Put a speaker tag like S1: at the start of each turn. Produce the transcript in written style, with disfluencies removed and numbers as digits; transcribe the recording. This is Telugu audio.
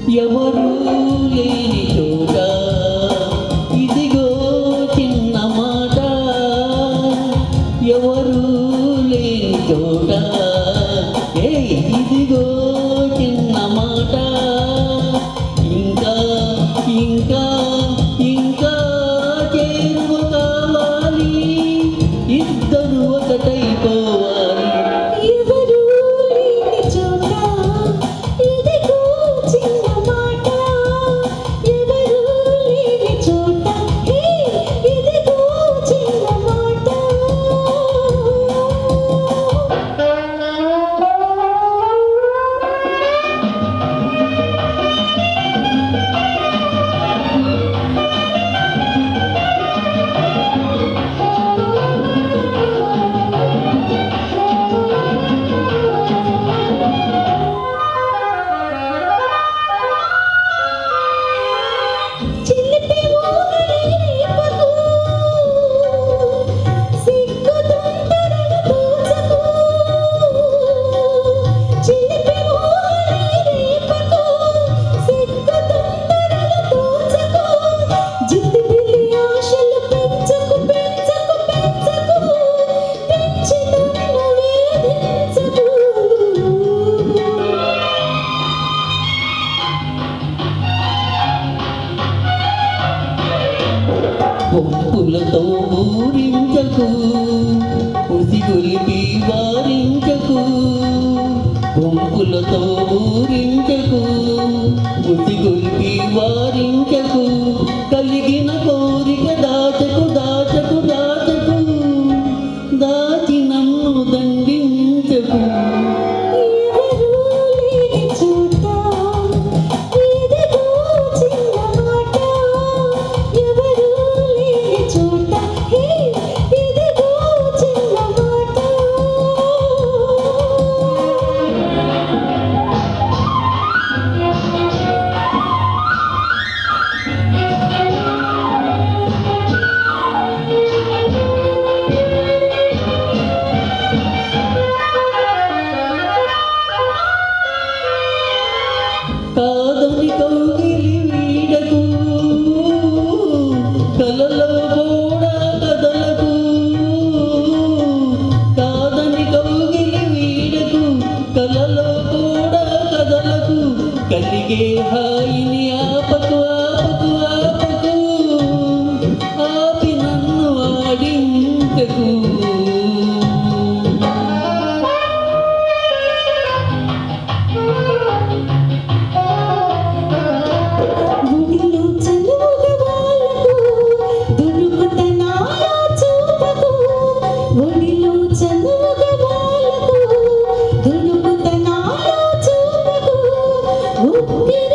S1: ఎవరు లేని చోట ఇదిగో చిన్న మాట, ఎవరు లేని చోట ఇదిగో చిన్న మాట. ఇంకా ఇంకా ఇంకా చేరువ కావాలి, ఇద్దరు ఒకటైపోవాలి.
S2: ఎవరు లేని చోట ఇదిగో చిన్న మాట, ఎవరు లేని చోట ఇదిగో చిన్న మాట. చిలిపి ఊహని రేపకు, సిగ్గు తొందరగా తోచకు. చిలిపి ఊహని రేపకు, సిగ్గు తొందరగా తోచకు. జిద్దు పిల్లి ఆశలు పెంచకు పెంచకు పెంచకు, పెంచి నన్ను వేధించకు.
S1: పొప్పులతో ఊరించకు, ఉసిగొలిపి వారించకు. పొంపులతో ఊరించకు, ఉసిగొలిపి వారించకు. కలిగిన కోరిక దాచకు దాచకు దాచకు, దాచి నన్ను దండించకు.
S2: ఎవరు లేని చోట ఇదిగో చిన్న మాట, ఎవరు లేని చోట ఇదిగో చిన్న మాట.
S1: కాదని కౌగిలి వీడకు, కలలో కూడా కదలకు. కాదని కౌగిలి వీడకు, కలలో కూడా కదలకు. కలిగే హాయిని ఆపకు ఆపకు ఆపకు, ఆపి నన్ను ఆడించకు.
S2: ఒడిలో చనువుగా వాళ్ళకు, దొరుకుతనాలో చూపకు. ఒడిలో చనువుగా వాళ్ళకు, దొరుకుతనాలో చూపకు. ఉక్కిరి